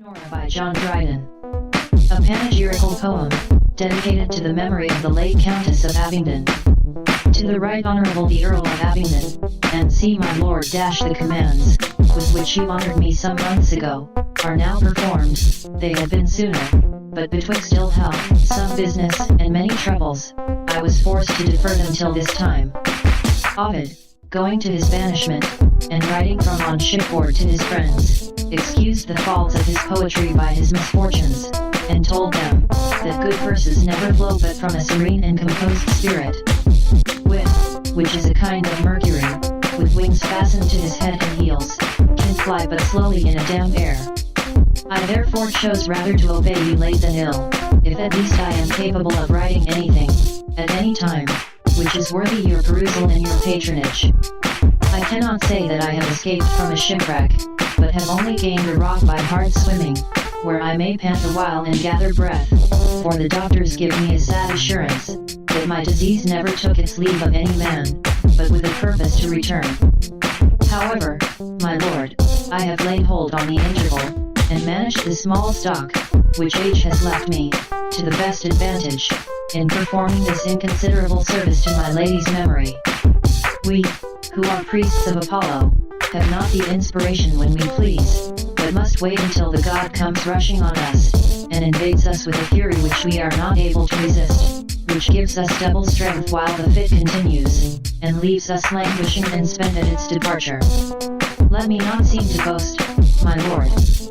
Eleonora by Dryden. A panegyrical poem, dedicated to the memory of the late Countess of Abingdon. To the Right Honourable the Earl of Abingdon, and see my Lord the commands, with which you honoured me some months ago, are now performed. They had been sooner, but betwixt ill health, some business, and many troubles, I was forced to defer them till this time. Ovid, going to his banishment, and writing from on shipboard to his friends, excused the faults of his poetry by his misfortunes, and told them, that good verses never flow but from a serene and composed spirit. Wit, which is a kind of mercury, with wings fastened to his head and heels, can fly but slowly in a damp air. I therefore chose rather to obey you late than ill, if at least I am capable of writing anything, at any time, which is worthy your perusal and your patronage. I cannot say that I have escaped from a shipwreck, but have only gained a rock by hard swimming, where I may pant a while and gather breath, for the doctors give me a sad assurance, that my disease never took its leave of any man, but with a purpose to return. However, my lord, I have laid hold on the interval, and managed the small stock, which age has left me, to the best advantage, in performing this inconsiderable service to my lady's memory. We, who are priests of Apollo, have not the inspiration when we please, but must wait until the god comes rushing on us, and invades us with a fury which we are not able to resist, which gives us double strength while the fit continues, and leaves us languishing and spent at its departure. Let me not seem to boast, my lord,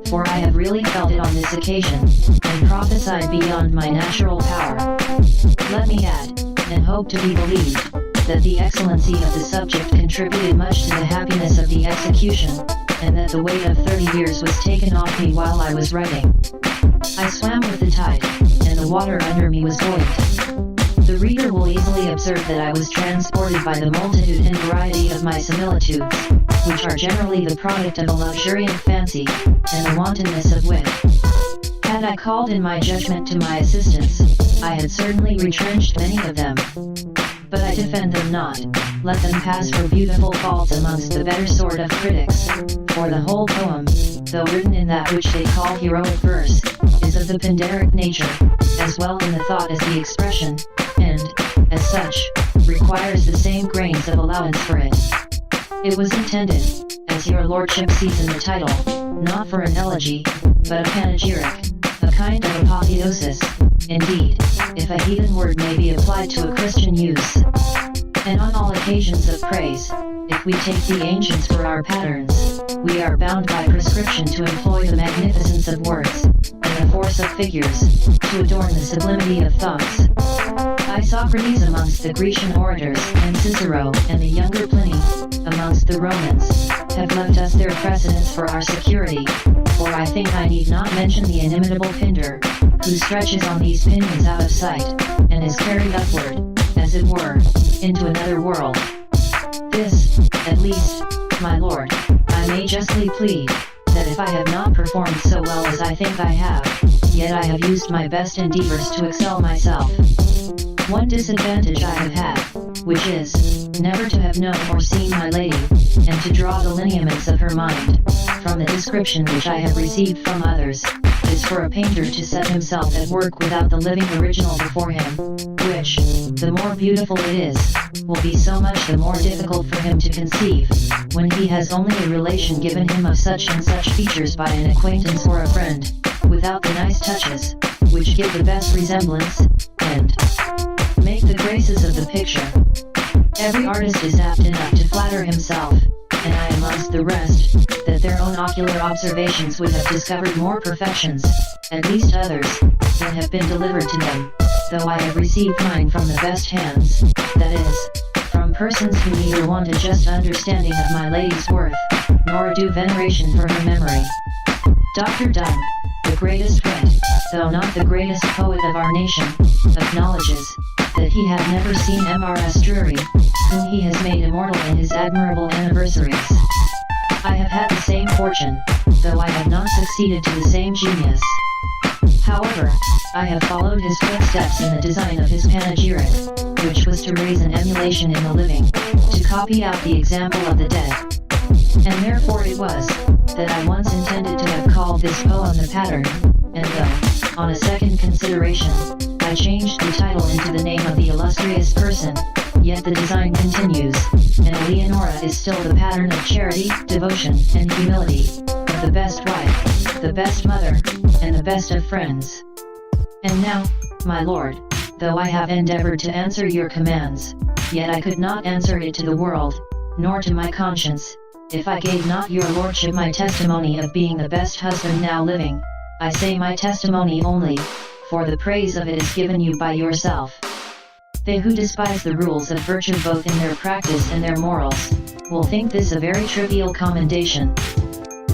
for I have really felt it on this occasion, and prophesied beyond my natural power. Let me add, and hope to be believed, that the excellency of the subject contributed much to the happiness of the execution, and that the weight of 30 years was taken off me while I was writing. I swam with the tide, and the water under me was buoyant. The reader will easily observe that I was transported by the multitude and variety of my similitudes, which are generally the product of a luxuriant fancy, and a wantonness of wit. Had I called in my judgment to my assistance, I had certainly retrenched many of them. But I defend them not, let them pass for beautiful faults amongst the better sort of critics, for the whole poem, though written in that which they call heroic verse, is of the pindaric nature, as well in the thought as the expression, and, as such, requires the same grains of allowance for it. It was intended, as your lordship sees in the title, not for an elegy, but a panegyric, a kind of apotheosis, indeed, if a heathen word may be applied to a Christian use. And on all occasions of praise, if we take the ancients for our patterns, we are bound by prescription to employ the magnificence of words, and the force of figures, to adorn the sublimity of thoughts. Socrates amongst the Grecian orators, and Cicero and the younger Pliny, amongst the Romans, have left us their precedents for our security, for I think I need not mention the inimitable Pindar, who stretches on these pinions out of sight, and is carried upward, as it were, into another world. This, at least, my lord, I may justly plead, that if I have not performed so well as I think I have, yet I have used my best endeavours to excel myself. One disadvantage I have had, which is, never to have known or seen my lady, and to draw the lineaments of her mind, from the description which I have received from others, is for a painter to set himself at work without the living original before him, which, the more beautiful it is, will be so much the more difficult for him to conceive, when he has only a relation given him of such and such features by an acquaintance or a friend, without the nice touches, which give the best resemblance, and make the graces of the picture. Every artist is apt enough to flatter himself, and I amongst the rest, that their own ocular observations would have discovered more perfections, at least others, than have been delivered to them, though I have received mine from the best hands, that is, from persons who neither want a just understanding of my lady's worth, nor a due veneration for her memory. Dr. Donne, the greatest wit, though not the greatest poet of our nation, acknowledges, that he had never seen M.R.S. Drury, whom he has made immortal in his admirable anniversaries. I have had the same fortune, though I have not succeeded to the same genius. However, I have followed his footsteps in the design of his panegyric, which was to raise an emulation in the living, to copy out the example of the dead. And therefore it was, that I once intended to have called this poem the pattern, and though, on a second consideration, I changed the title into the name of the illustrious person, yet the design continues, and Eleonora is still the pattern of charity, devotion, and humility, of the best wife, the best mother, and the best of friends. And now, my lord, though I have endeavored to answer your commands, yet I could not answer it to the world, nor to my conscience, if I gave not your lordship my testimony of being the best husband now living. I say my testimony only, for the praise of it is given you by yourself. They who despise the rules of virtue both in their practice and their morals, will think this a very trivial commendation.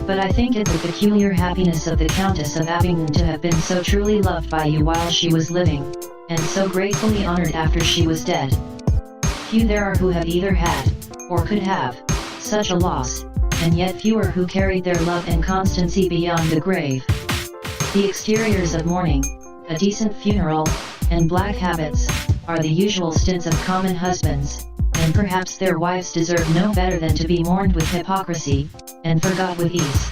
But I think it the peculiar happiness of the Countess of Abingdon to have been so truly loved by you while she was living, and so gratefully honored after she was dead. Few there are who have either had, or could have, such a loss, and yet fewer who carried their love and constancy beyond the grave. The exteriors of mourning, a decent funeral, and black habits, are the usual stints of common husbands, and perhaps their wives deserve no better than to be mourned with hypocrisy, and forgot with ease.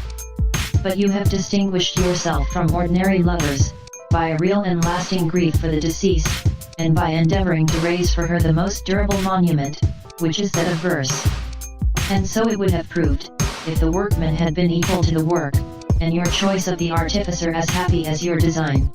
But you have distinguished yourself from ordinary lovers, by a real and lasting grief for the deceased, and by endeavoring to raise for her the most durable monument, which is that of verse. And so it would have proved, if the workman had been equal to the work, and your choice of the artificer as happy as your design.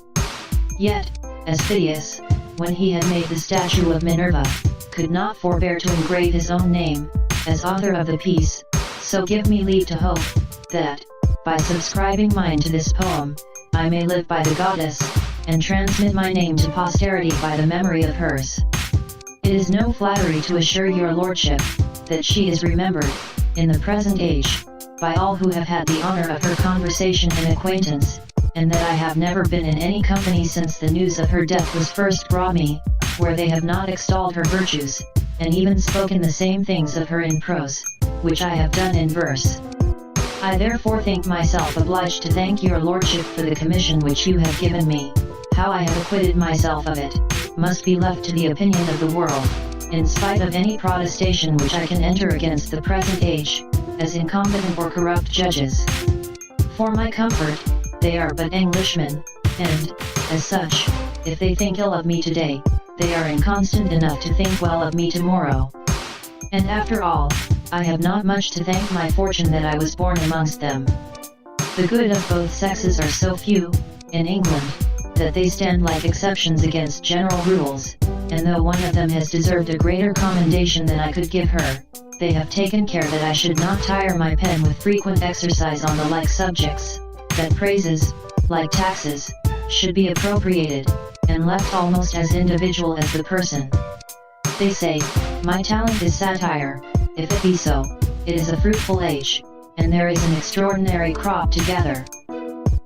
Yet, as Phidias, when he had made the statue of Minerva, could not forbear to engrave his own name, as author of the piece, so give me leave to hope, that, by subscribing mine to this poem, I may live by the goddess, and transmit my name to posterity by the memory of hers. It is no flattery to assure your lordship, that she is remembered, in the present age, by all who have had the honor of her conversation and acquaintance, and that I have never been in any company since the news of her death was first brought me, where they have not extolled her virtues, and even spoken the same things of her in prose, which I have done in verse. I therefore think myself obliged to thank your lordship for the commission which you have given me. How I have acquitted myself of it, must be left to the opinion of the world, in spite of any protestation which I can enter against the present age, as incompetent or corrupt judges. For my comfort, they are but Englishmen, and, as such, if they think ill of me today, they are inconstant enough to think well of me tomorrow. And after all, I have not much to thank my fortune that I was born amongst them. The good of both sexes are so few, in England, that they stand like exceptions against general rules, and though one of them has deserved a greater commendation than I could give her, they have taken care that I should not tire my pen with frequent exercise on the like subjects, that praises, like taxes, should be appropriated, and left almost as individual as the person. They say, my talent is satire. If it be so, it is a fruitful age, and there is an extraordinary crop to gather.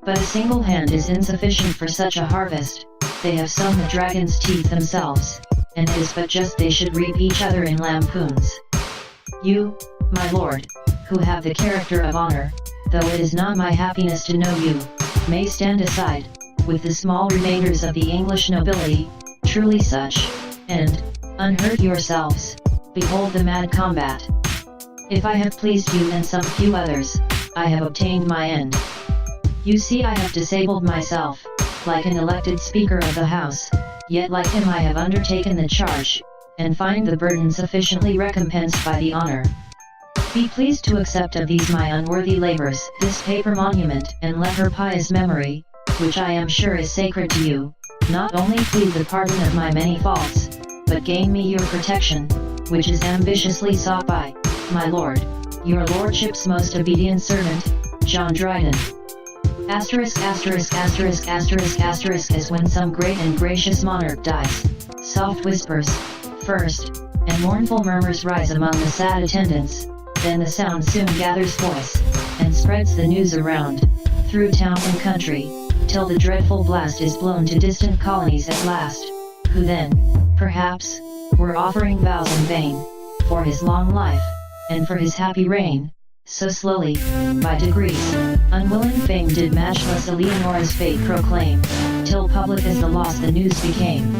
But a single hand is insufficient for such a harvest. They have sown the dragon's teeth themselves, and it is but just they should reap each other in lampoons. You, my lord, who have the character of honor, though it is not my happiness to know you, may stand aside, with the small remainders of the English nobility, truly such, and, unhurt yourselves, behold the mad combat. If I have pleased you and some few others, I have obtained my end. You see I have disabled myself, like an elected Speaker of the House, yet like him I have undertaken the charge, and find the burden sufficiently recompensed by the honor. Be pleased to accept of these my unworthy labors, this paper monument, and let her pious memory, which I am sure is sacred to you, not only plead the pardon of my many faults, but gain me your protection, which is ambitiously sought by, my lord, your lordship's most obedient servant, John Dryden. As when some great and gracious monarch dies, soft whispers, first, and mournful murmurs rise among the sad attendants, then the sound soon gathers voice, and spreads the news around, through town and country, till the dreadful blast is blown to distant colonies at last, who then, perhaps, were offering vows in vain, for his long life, and for his happy reign, So slowly, by degrees, unwilling fame did matchless Eleonora's fate proclaim, till public as the loss the news became.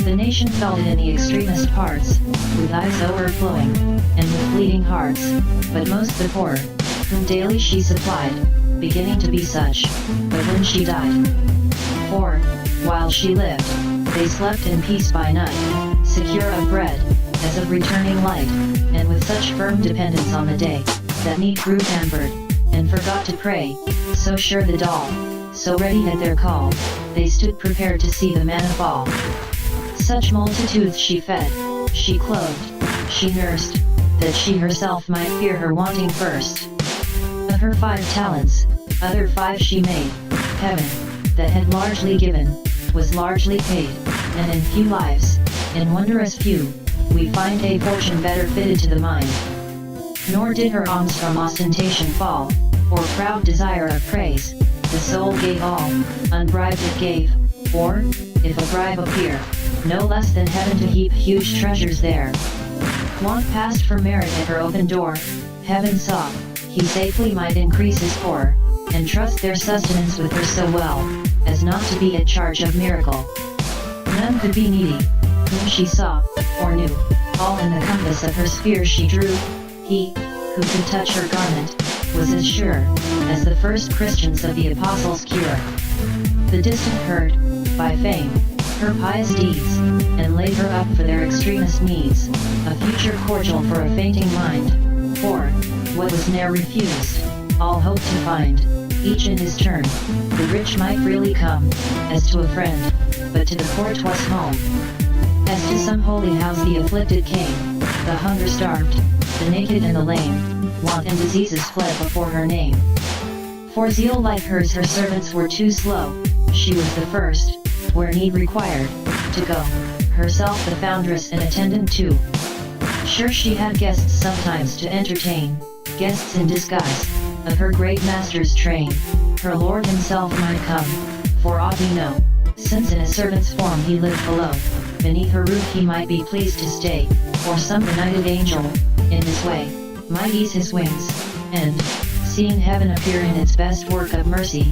The nation felt it in the extremest parts, with eyes overflowing, and with bleeding hearts, but most the poor, whom daily she supplied, beginning to be such, but when she died. For, while she lived, they slept in peace by night, secure of bread, as of returning light, and with such firm dependence on the day, that need grew pampered, and forgot to pray, so sure the doll, so ready at their call, they stood prepared to see the manna fall. Such multitudes she fed, she clothed, she nursed, that she herself might fear her wanting first. Of her 5 talents, other 5 she made, heaven, that had largely given, was largely paid, and in few lives, in wondrous few, we find a fortune better fitted to the mind. Nor did her alms from ostentation fall, or proud desire of praise, the soul gave all, unbribed it gave, or, if a bribe appear, no less than heaven to heap huge treasures there. Want passed for merit at her open door, heaven saw, he safely might increase his poor, and trust their sustenance with her so well, as not to be at charge of miracle. None could be needy, whom she saw, or knew, all in the compass of her sphere she drew. He, who could touch her garment, was as sure, as the first Christians of the Apostles' cure. The distant heard, by fame, her pious deeds, and laid her up for their extremest needs, a future cordial for a fainting mind, for, what was ne'er refused, all hope to find, each in his turn, the rich might freely come, as to a friend, but to the poor 'twas home. As to some holy house the afflicted came, the hunger-starved, the naked and the lame, want and diseases fled before her name. For zeal like hers her servants were too slow, she was the first, where need required, to go, herself the foundress and attendant too. Sure she had guests sometimes to entertain, guests in disguise, of her great master's train, her lord himself might come, for aught we know, since in a servant's form he lived below, beneath her roof he might be pleased to stay, or some benighted angel, in his way, might ease his wings, and, seeing heaven appear in its best work of mercy,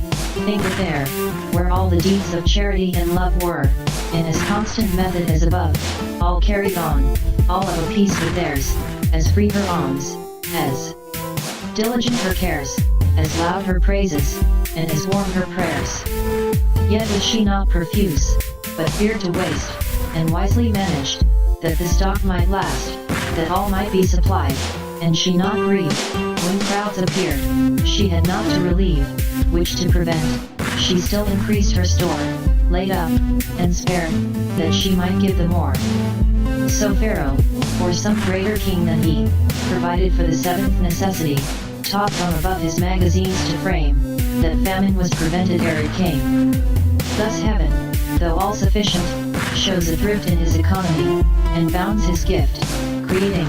think it there, where all the deeds of charity and love were, in as constant method as above, all carried on, all of a piece with theirs, as free her alms, as diligent her cares, as loud her praises, and as warm her prayers. Yet was she not profuse, but feared to waste, and wisely managed, that the stock might last, that all might be supplied, and she not grieved, when crowds appeared, she had not to relieve, which to prevent, she still increased her store, laid up, and spared, that she might give the more. So Pharaoh, or some greater king than he, provided for the 7th necessity, taught from above his magazines to frame, that famine was prevented ere it came. Thus heaven, though all-sufficient, shows a thrift in his economy, and bounds his gift, creating,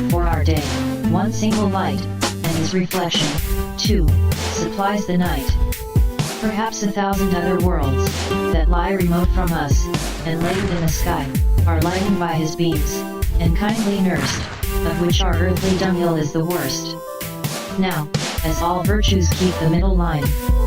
for our day, one single light, and his reflection, too, supplies the night. Perhaps 1,000 other worlds, that lie remote from us, and layered in the sky, are lightened by his beams, and kindly nursed, of which our earthly dunghill is the worst. Now, as all virtues keep the middle line,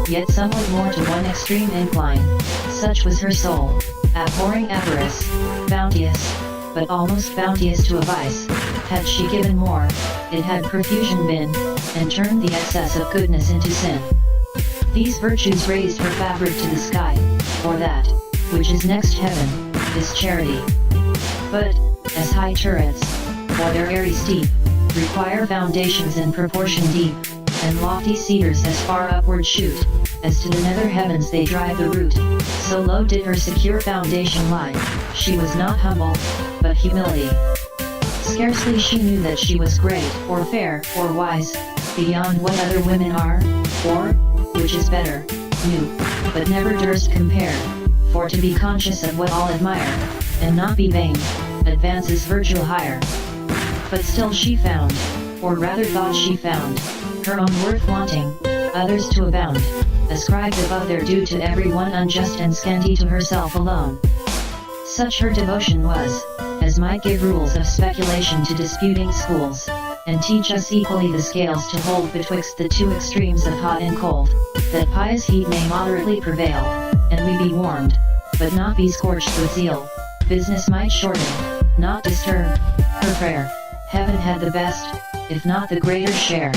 yet somewhat more to one extreme incline, such was her soul, abhorring avarice, bounteous, but almost bounteous to a vice. Had she given more, it had profusion been, and turned the excess of goodness into sin. These virtues raised her fabric to the sky, for that, which is next heaven, is charity. But, as high turrets, for their airy steep, require foundations in proportion deep, and lofty cedars as far upward shoot, as to the nether heavens they drive the root, so low did her secure foundation lie, she was not humble, but humility. Scarcely she knew that she was great, or fair, or wise, beyond what other women are, or, which is better, knew, but never durst compare, for to be conscious of what all admire, and not be vain, advances virtue higher. But still she found, or rather thought she found, her own worth wanting, others to abound, ascribed above their due to every one unjust and scanty to herself alone. Such her devotion was, as might give rules of speculation to disputing schools. and teach us equally the scales to hold betwixt the two extremes of hot and cold, that pious heat may moderately prevail, and we be warmed, but not be scorched with zeal. Business might shorten, not disturb, her prayer. Heaven had the best, if not the greater share.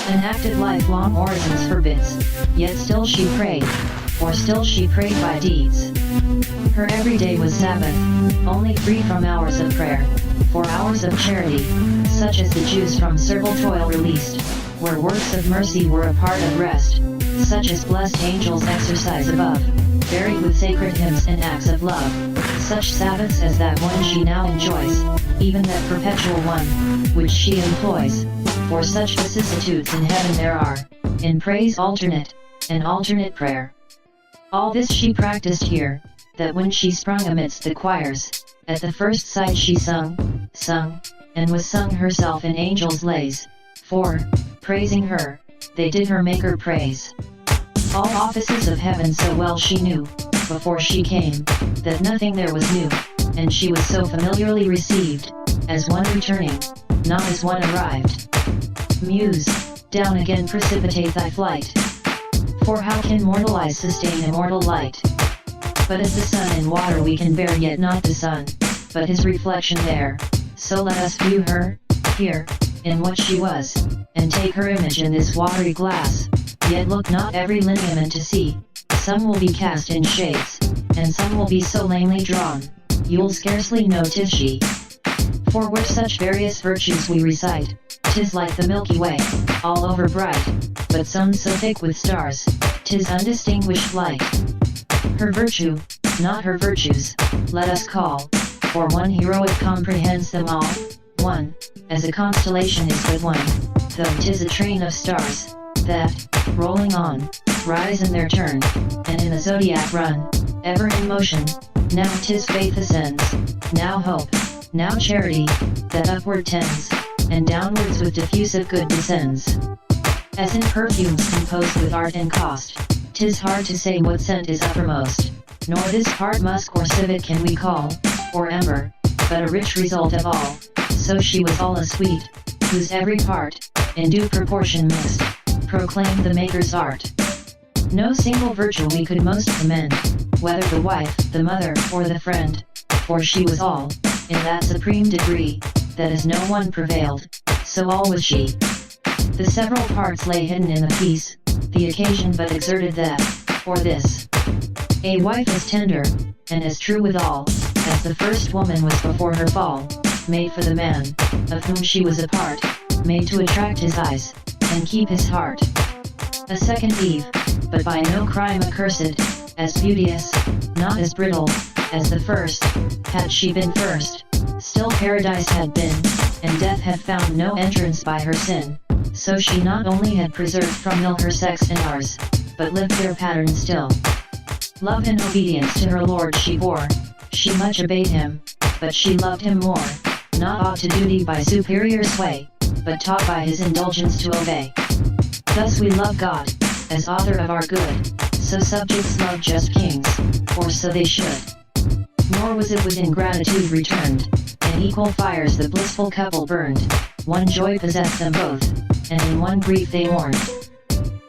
Enacted lifelong orisons forbids, yet still she prayed, or still she prayed by deeds. Her every day was Sabbath, only free from hours of prayer, for hours of charity, such as the Jews from servile toil released, where works of mercy were a part of rest, such as blessed angels exercise above, varied with sacred hymns and acts of love, such Sabbaths as that one she now enjoys, even that perpetual one, which she employs, for such vicissitudes in heaven there are, in praise alternate, and alternate prayer. All this she practiced here, that when she sprung amidst the choirs, at the first sight she sung, and was sung herself in angels' lays, for, praising her, they did her Maker praise. All offices of heaven so well she knew, before she came, that nothing there was new, and she was so familiarly received, as one returning, not as one arrived. Muse, down again precipitate thy flight. For how can mortal eyes sustain immortal light? But as the sun in water we can bear yet not the sun, but his reflection there, so let us view her, here, in what she was, and take her image in this watery glass, yet look not every lineament to see, some will be cast in shades, and some will be so lamely drawn, you'll scarcely know 'tis she. For where such various virtues we recite, 'tis like the Milky Way, all over bright, but sown so thick with stars, 'tis undistinguished light. Her virtue, not her virtues, let us call, for one heroic comprehends them all, one, as a constellation is but one, though 'tis a train of stars, that, rolling on, rise in their turn, and in the zodiac run, ever in motion, now 'tis faith ascends, now hope, now charity, that upward tends, and downwards with diffusive good descends. As in perfumes composed with art and cost, 'tis hard to say what scent is uppermost, nor this part musk or civet can we call, or amber, but a rich result of all, so she was all a sweet, whose every part, in due proportion mixed, proclaimed the Maker's art. No single virtue we could most commend, whether the wife, the mother, or the friend, for she was all, in that supreme degree, that as no one prevailed, so all was she. The several parts lay hidden in the piece, the occasion but exerted that, or this. A wife as tender, and as true withal, as the first woman was before her fall, made for the man, of whom she was a part, made to attract his eyes, and keep his heart. A second Eve, but by no crime accursed, as beauteous, not as brittle, as the first, had she been first, still paradise had been, and death had found no entrance by her sin, so she not only had preserved from ill her sex and ours, but lived their pattern still. Love and obedience to her Lord she bore, she much obeyed him, but she loved him more, not ought to duty by superior sway, but taught by his indulgence to obey. Thus we love God, as author of our good, so subjects love just kings, or so they should. Nor was it with ingratitude returned, in equal fires the blissful couple burned, one joy possessed them both, and in one grief they mourned.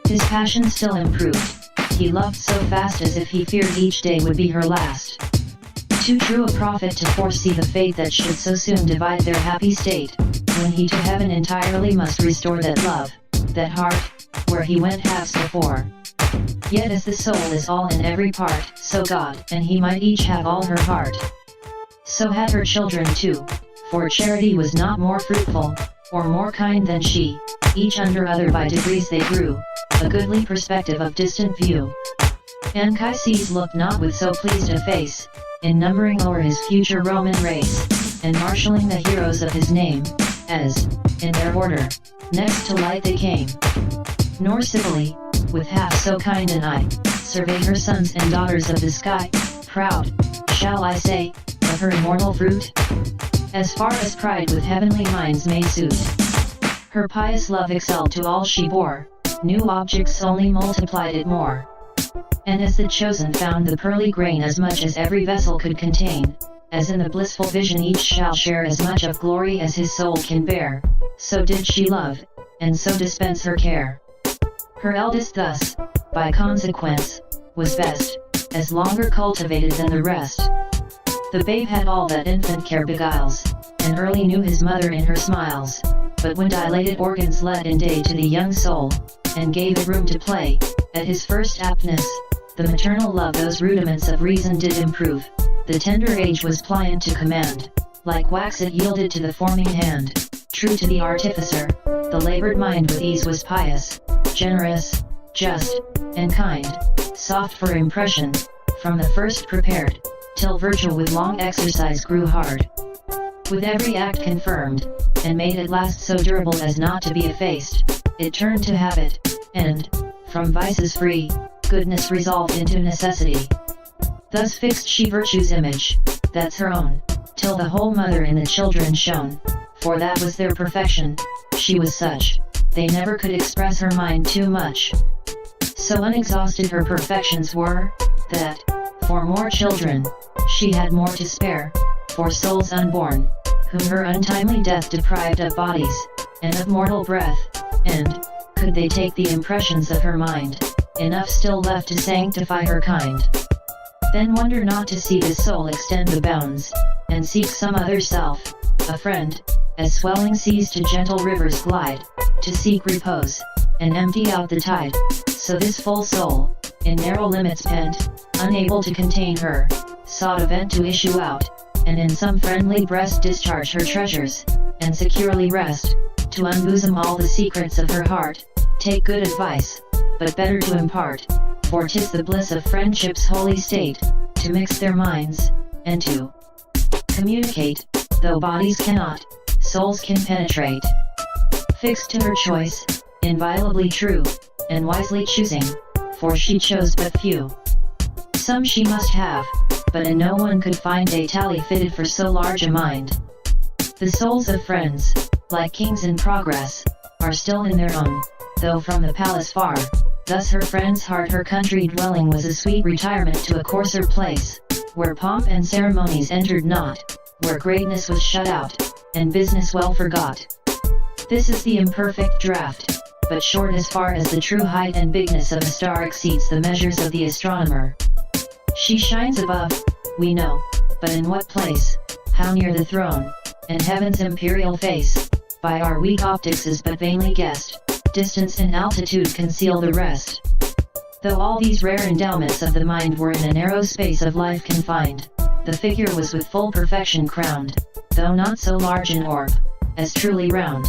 His passion still improved, he loved so fast as if he feared each day would be her last. Too true a prophet to foresee the fate that should so soon divide their happy state, when he to heaven entirely must restore that love, that heart, where he went halves before. Yet as the soul is all in every part, so God and he might each have all her heart. So had her children too, for charity was not more fruitful, or more kind than she, each under other by degrees they grew, a goodly perspective of distant view. Anchises looked not with so pleased a face, in numbering o'er his future Roman race, and marshalling the heroes of his name, as, in their order, next to light they came. Nor Cybele, with half so kind an eye, surveyed her sons and daughters of the sky, proud, shall I say, of her immortal fruit? As far as pride with heavenly minds may suit. Her pious love excelled to all she bore, new objects only multiplied it more. And as the chosen found the pearly grain as much as every vessel could contain, as in the blissful vision each shall share as much of glory as his soul can bear, so did she love, and so dispense her care. Her eldest thus, by consequence, was best, as longer cultivated than the rest. The babe had all that infant care beguiles, and early knew his mother in her smiles, but when dilated organs let in day to the young soul, and gave it room to play, at his first aptness, the maternal love those rudiments of reason did improve, the tender age was pliant to command, like wax it yielded to the forming hand, true to the artificer, the labored mind with ease was pious, generous, just, and kind, soft for impression, from the first prepared, till virtue with long exercise grew hard. With every act confirmed, and made at last so durable as not to be effaced, it turned to habit, and, from vices free, goodness resolved into necessity. Thus fixed she virtue's image, that's her own, till the whole mother in the children shone, for that was their perfection, she was such, they never could express her mind too much. So unexhausted her perfections were, that, for more children, she had more to spare, for souls unborn, whom her untimely death deprived of bodies, and of mortal breath, and, could they take the impressions of her mind, enough still left to sanctify her kind. Then wonder not to see this soul extend the bounds, and seek some other self, a friend, as swelling seas to gentle rivers glide, to seek repose, and empty out the tide, so this full soul, in narrow limits pent, unable to contain her, sought a vent to issue out, and in some friendly breast discharge her treasures, and securely rest, to unbosom all the secrets of her heart, take good advice, but better to impart, for 'tis the bliss of friendship's holy state, to mix their minds, and to communicate, though bodies cannot, souls can penetrate. Fixed to her choice, inviolably true, and wisely choosing, for she chose but few. Some she must have, but in no one could find a tally fitted for so large a mind. The souls of friends, like kings in progress, are still in their own, though from the palace far, thus her friend's heart her country dwelling was a sweet retirement to a coarser place, where pomp and ceremonies entered not, where greatness was shut out, and business well forgot. This is the imperfect draught, but short as far as the true height and bigness of a star exceeds the measures of the astronomer. She shines above, we know, but in what place, how near the throne, and heaven's imperial face, by our weak optics is but vainly guessed, distance and altitude conceal the rest. Though all these rare endowments of the mind were in a narrow space of life confined, the figure was with full perfection crowned, though not so large an orb, as truly round.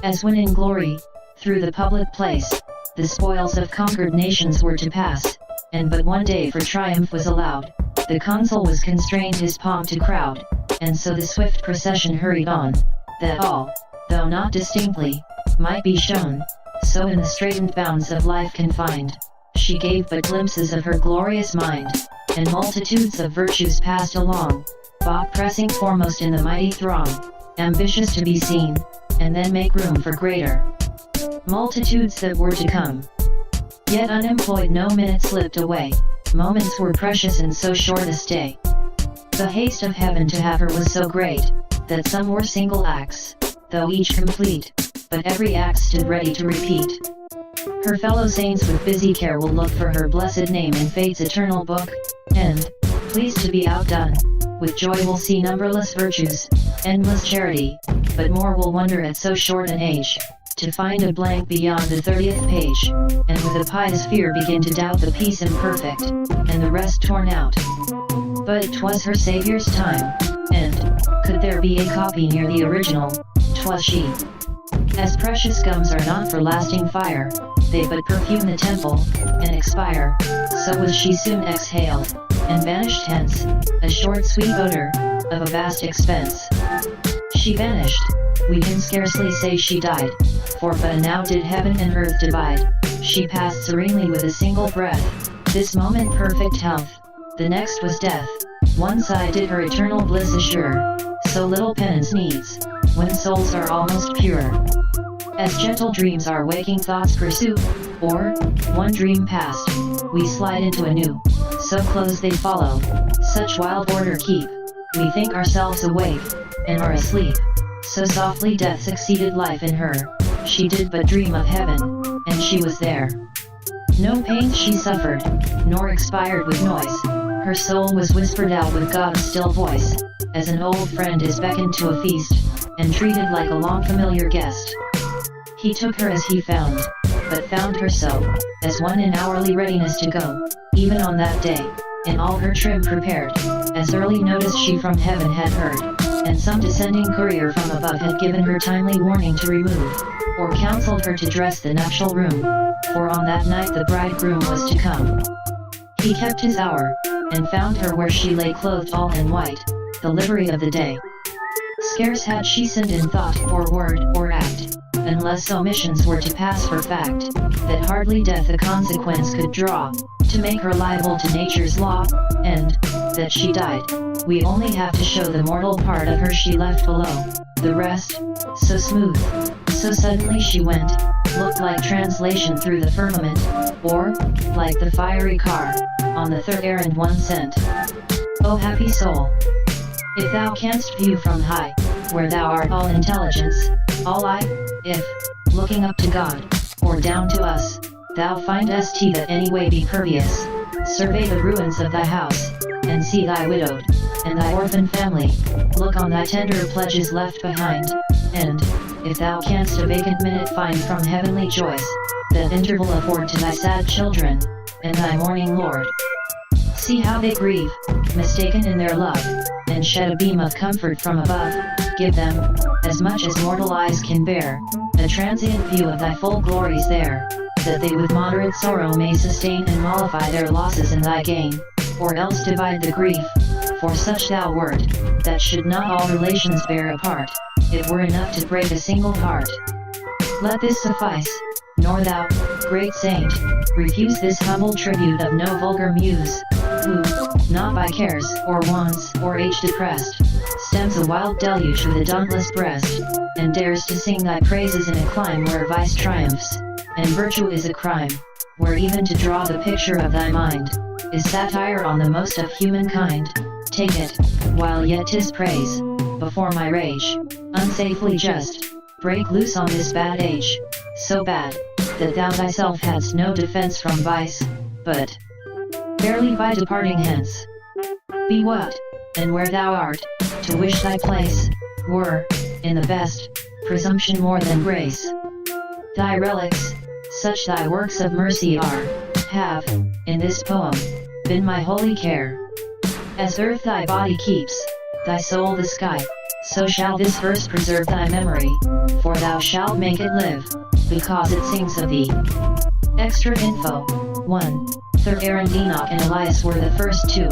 As when in glory, through the public place, the spoils of conquered nations were to pass, and but one day for triumph was allowed, the consul was constrained his pomp to crowd, and so the swift procession hurried on, that all, though not distinctly, might be shown, so in the straitened bounds of life confined, she gave but glimpses of her glorious mind, and multitudes of virtues passed along, Bach pressing foremost in the mighty throng, ambitious to be seen, and then make room for greater multitudes that were to come. Yet unemployed no minute slipped away, moments were precious in so short a stay. The haste of heaven to have her was so great, that some were single acts, though each complete, but every act stood ready to repeat. Her fellow saints with busy care will look for her blessed name in fate's eternal book, and, pleased to be outdone, with joy will see numberless virtues, endless charity, but more will wonder at so short an age, to find a blank beyond the 30th page, and with a pious fear begin to doubt the piece imperfect, and the rest torn out. But 'twas her Saviour's time, and, could there be a copy near the original, 'twas she. As precious gums are not for lasting fire, they but perfume the temple, and expire, so was she soon exhaled, and vanished hence, a short sweet odor, of a vast expense. She vanished, we can scarcely say she died, for but now did heaven and earth divide, she passed serenely with a single breath, this moment perfect health, the next was death, one side did her eternal bliss assure, so little penance needs, when souls are almost pure. As gentle dreams our waking thoughts pursue, or, one dream past, we slide into a new, so close they follow, such wild order keep, we think ourselves awake, and are asleep. So softly death succeeded life in her, she did but dream of heaven, and she was there. No pain she suffered, nor expired with noise, her soul was whispered out with God's still voice, as an old friend is beckoned to a feast, and treated like a long familiar guest. He took her as he found, but found her so, as one in hourly readiness to go, even on that day, in all her trim prepared, as early notice she from heaven had heard, and some descending courier from above had given her timely warning to remove, or counseled her to dress the nuptial room, for on that night the bridegroom was to come. He kept his hour, and found her where she lay clothed all in white, the livery of the day. Scarce had she sinned in thought or word or act, unless omissions were to pass for fact, that hardly death a consequence could draw, to make her liable to nature's law, and, that she died, we only have to show the mortal part of her she left below, the rest, so smooth, so suddenly she went, looked like translation through the firmament, or, like the fiery car, on the third errand one sent. O happy soul! If thou canst view from high, where thou art all intelligence, all eye, if, looking up to God, or down to us, thou findest that any way be pervious, survey the ruins of thy house, and see thy widowed, and thy orphan family, look on thy tender pledges left behind, and, if thou canst a vacant minute find from heavenly joys, that interval afford to thy sad children, and thy mourning Lord. See how they grieve, mistaken in their love, and shed a beam of comfort from above, give them, as much as mortal eyes can bear, a transient view of thy full glories there, that they with moderate sorrow may sustain and mollify their losses in thy gain, or else divide the grief, for such thou wert, that should not all relations bear a part, it were enough to break a single heart. Let this suffice, nor thou, great saint, refuse this humble tribute of no vulgar muse, who, not by cares or wants or age depressed, stems a wild deluge with a dauntless breast, and dares to sing thy praises in a clime where vice triumphs, and virtue is a crime, where even to draw the picture of thy mind, is satire on the most of humankind. Take it, while yet 'tis praise, before my rage, unsafely just, break loose on this bad age, so bad, that thou thyself hadst no defense from vice, but barely by departing hence. Be what, and where thou art, to wish thy place, were, in the best, presumption more than grace. Thy relics, such thy works of mercy are, have, in this poem, been my holy care. As earth thy body keeps, thy soul the sky, so shall this verse preserve thy memory, for thou shalt make it live, because it sings of thee. Extra info, 1. Third Aaron, Enoch and Elias were the first two.